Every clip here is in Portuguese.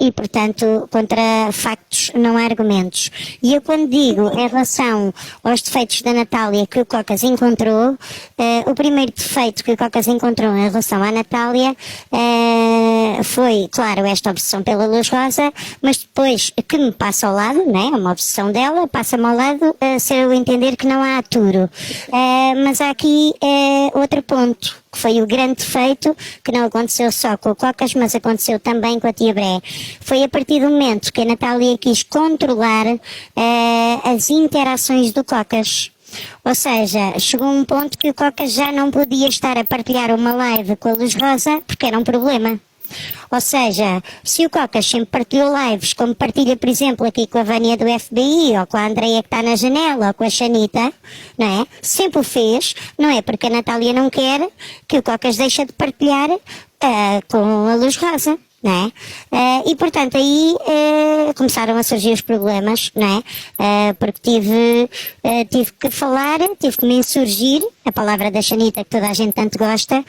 e, portanto, contra factos não há argumentos. E eu quando digo em relação aos defeitos da Natália que o Cocas encontrou, o primeiro defeito que o Cocas encontrou em relação à Natália foi, claro, esta obsessão pela luz rosa, mas depois que me passa ao lado, né, uma obsessão dela, passa-me ao lado se eu entender que não há aturo. Mas há aqui outro ponto, que foi o grande defeito, que não aconteceu só com o Cocas, mas aconteceu também com a Tia Bré. Foi a partir do momento que a Natália quis controlar as interações do Cocas. Ou seja, chegou um ponto que o Cocas já não podia estar a partilhar uma live com a luz rosa, porque era um problema. Ou seja, se o Cocas sempre partilhou lives, como partilha, por exemplo, aqui com a Vânia do FBI, ou com a Andreia que está na janela, ou com a Xanita, não é? Sempre o fez, não é porque a Natália não quer que o Cocas deixe de partilhar com a luz rosa. Não é? E portanto aí começaram a surgir os problemas, não é? Porque tive que falar, tive que me insurgir, a palavra da Xanita que toda a gente tanto gosta,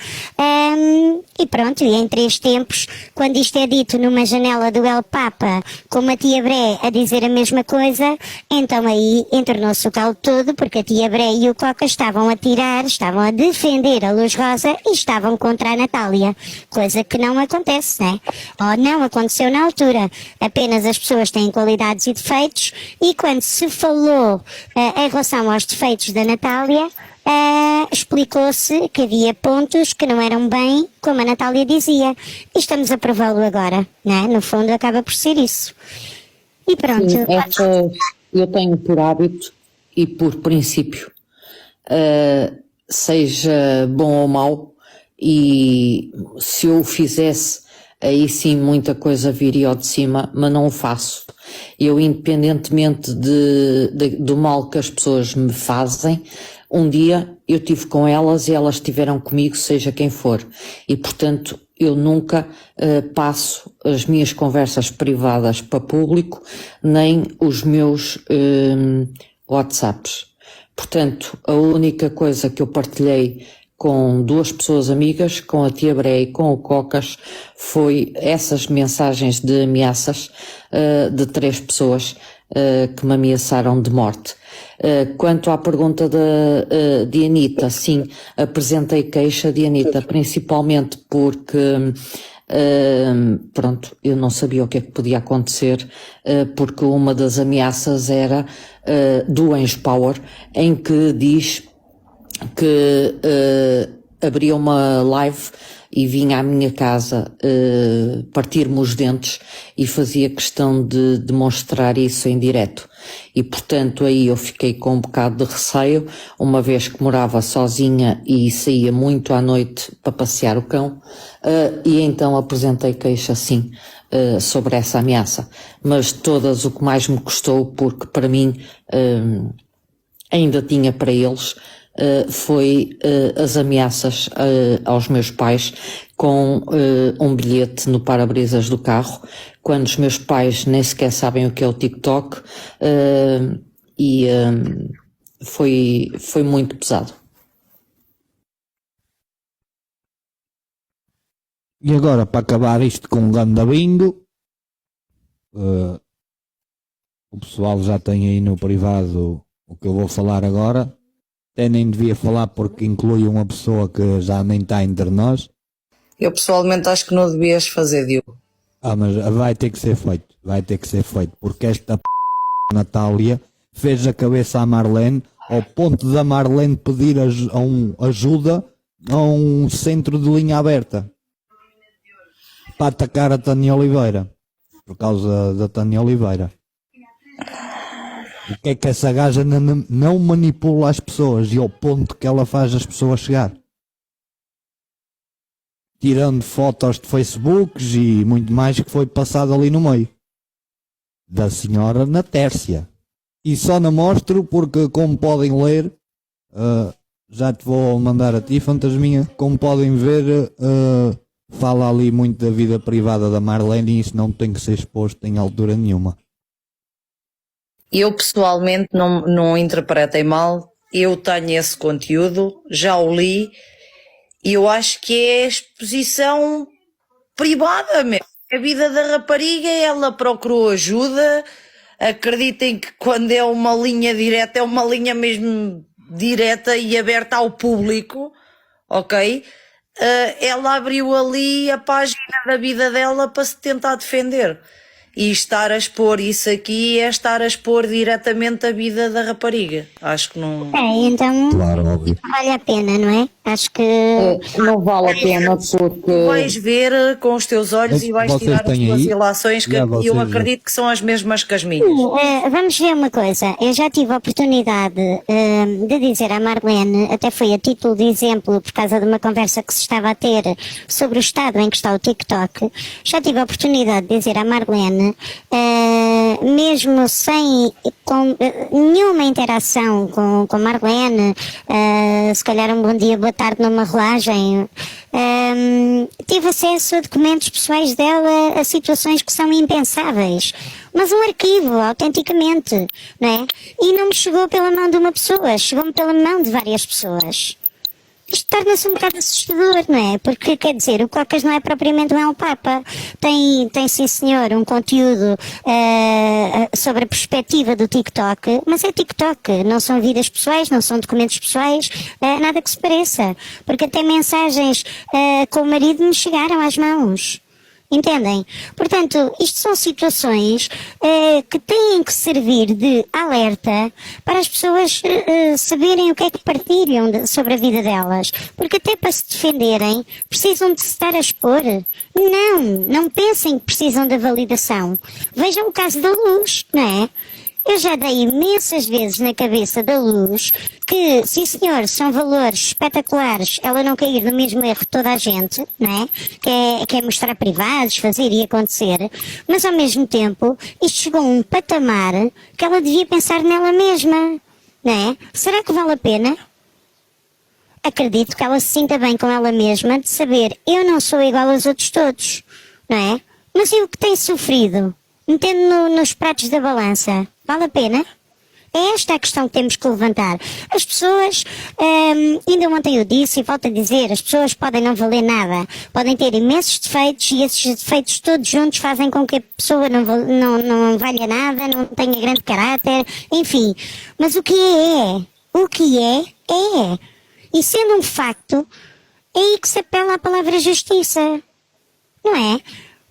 e pronto, e em 3 tempos, quando isto é dito numa janela do El Papa, com a Tia Bré a dizer a mesma coisa, então aí entornou-se o caldo todo, porque a Tia Bré e o Coca estavam a tirar, estavam a defender a luz rosa e estavam contra a Natália, coisa que não acontece, não é? Ou não aconteceu na altura, apenas as pessoas têm qualidades e defeitos, e quando se falou em relação aos defeitos da Natália, explicou-se que havia pontos que não eram bem como a Natália dizia, e estamos a prová-lo agora, né? No fundo acaba por ser isso. E pronto. Sim, eu tenho por hábito e por princípio, seja bom ou mau, e se eu o fizesse, aí sim muita coisa viria ao de cima, mas não o faço. Eu, independentemente do mal que as pessoas me fazem, um dia eu estive com elas e elas estiveram comigo, seja quem for. E, portanto, eu nunca passo as minhas conversas privadas para público, nem os meus WhatsApps. Portanto, a única coisa que eu partilhei com 2 pessoas amigas, com a Tia Bré e com o Cocas, foi essas mensagens de ameaças de 3 pessoas que me ameaçaram de morte. Quanto à pergunta de Anitta, sim, apresentei queixa de Anitta, principalmente porque pronto, eu não sabia o que é que podia acontecer, porque uma das ameaças era do Ange Power, em que diz que abria uma live e vinha à minha casa partir-me os dentes e fazia questão de demonstrar isso em direto. E portanto aí eu fiquei com um bocado de receio, uma vez que morava sozinha e saía muito à noite para passear o cão, e então apresentei queixa sim sobre essa ameaça. Mas todas o que mais me custou, porque para mim ainda tinha para eles, foi as ameaças aos meus pais com um bilhete no para-brisas do carro, quando os meus pais nem sequer sabem o que é o TikTok, e foi muito pesado. E agora, para acabar isto com um ganda bingo, o pessoal já tem aí no privado o que eu vou falar agora. Até nem devia falar porque inclui uma pessoa que já nem está entre nós. Eu pessoalmente acho que não devias fazer, Diogo. Mas vai ter que ser feito, porque esta Natália fez a cabeça à Marlene, ao ponto da Marlene pedir ajuda a um centro de linha aberta para atacar a Tânia Oliveira, por causa da Tânia Oliveira. O que é que essa gaja não manipula as pessoas e ao ponto que ela faz as pessoas chegar? Tirando fotos de Facebooks e muito mais que foi passado ali no meio. Da senhora Natércia. E só não mostro porque, como podem ler, já te vou mandar a ti, Fantasminha, como podem ver, fala ali muito da vida privada da Marlene e isso não tem que ser exposto em altura nenhuma. Eu pessoalmente não interpretei mal, eu tenho esse conteúdo, já o li, e eu acho que é exposição privada mesmo. A vida da rapariga, ela procurou ajuda. Acreditem que quando é uma linha direta, é uma linha mesmo direta e aberta ao público, ok? Ela abriu ali a página da vida dela para se tentar defender. E estar a expor isso aqui é estar a expor diretamente a vida da rapariga. Acho que não. Então Claro, óbvio. vale a pena, não é? Acho que Não vale a pena porque Vais ver com os teus olhos e vais Vocês tirar as têm tuas aí? ilações que Já, eu vocês já. acredito que são as mesmas que as minhas. Vamos ver uma coisa. Eu já tive a oportunidade de dizer à Marlene, até foi a título de exemplo, por causa de uma conversa que se estava a ter sobre o estado em que está o TikTok, já tive a oportunidade de dizer à Marlene, mesmo sem nenhuma interação com a Marlene, se calhar um bom dia, boa tarde numa rolagem, tive acesso a documentos pessoais dela, a situações que são impensáveis. Mas um arquivo, autenticamente, não é? E não me chegou pela mão de uma pessoa, chegou-me pela mão de várias pessoas. Isto torna-se um bocado assustador, não é? Porque, quer dizer, o Cocas não é propriamente um Papa. Tem sim senhor, um conteúdo sobre a perspectiva do TikTok, mas é TikTok, não são vidas pessoais, não são documentos pessoais, nada que se pareça. Porque até mensagens com o marido me chegaram às mãos. Entendem? Portanto, isto são situações que têm que servir de alerta para as pessoas saberem o que é que partilham sobre a vida delas. Porque até para se defenderem, precisam de se estar a expor. Não pensem que precisam da validação. Vejam o caso da Luz, não é? Eu já dei imensas vezes na cabeça da Luz que, sim senhor, são valores espetaculares, ela não cair no mesmo erro de toda a gente, né? Que é mostrar privados, fazer e acontecer, mas ao mesmo tempo isto chegou a um patamar que ela devia pensar nela mesma, né? Será que vale a pena? Acredito que ela se sinta bem com ela mesma de saber, eu não sou igual aos outros todos, não é? Mas e o que tem sofrido? Metendo nos pratos da balança, vale a pena? É esta a questão que temos que levantar. As pessoas, ainda ontem eu disse e volto a dizer, as pessoas podem não valer nada, podem ter imensos defeitos e esses defeitos todos juntos fazem com que a pessoa não valha nada, não tenha grande caráter, enfim. Mas o que é. E sendo um facto, é aí que se apela à palavra justiça, não é?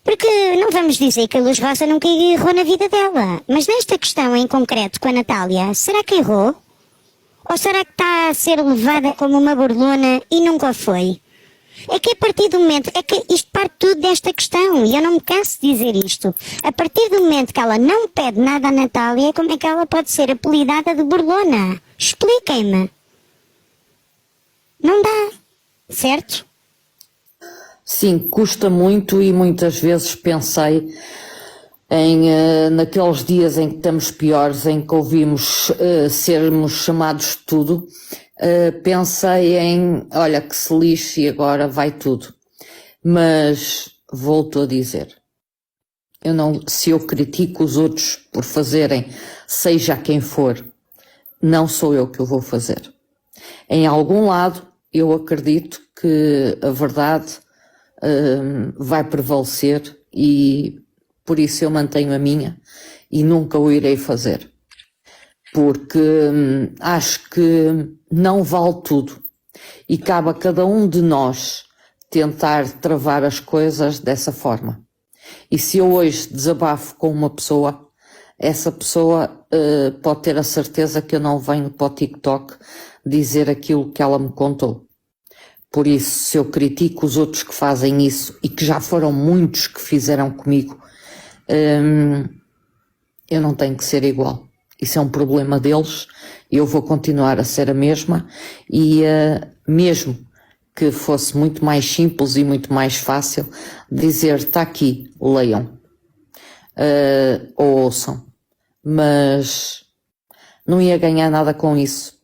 Porque não vamos dizer que a Luz Rosa nunca errou na vida dela, mas nesta questão em concreto com a Natália, será que errou? Ou será que está a ser levada como uma burlona e nunca foi? É que a partir do momento, é que isto parte tudo desta questão, e eu não me canso de dizer isto. A partir do momento que ela não pede nada à Natália, como é que ela pode ser apelidada de burlona? Expliquem-me. Não dá, certo? sim, custa muito e muitas vezes pensei naqueles dias em que estamos piores, em que ouvimos sermos chamados de tudo, pensei olha que se lixe e agora vai tudo. Mas volto a dizer, se eu critico os outros por fazerem, seja quem for, não sou eu que o vou fazer. Em algum lado, eu acredito que a verdade vai prevalecer e por isso eu mantenho a minha e nunca o irei fazer. Porque acho que não vale tudo e cabe a cada um de nós tentar travar as coisas dessa forma. E se eu hoje desabafo com uma pessoa, essa pessoa pode ter a certeza que eu não venho para o TikTok dizer aquilo que ela me contou. Por isso, se eu critico os outros que fazem isso, e que já foram muitos que fizeram comigo, eu não tenho que ser igual. Isso é um problema deles, eu vou continuar a ser a mesma, e mesmo que fosse muito mais simples e muito mais fácil, dizer, está aqui, leiam, ou ouçam, mas não ia ganhar nada com isso.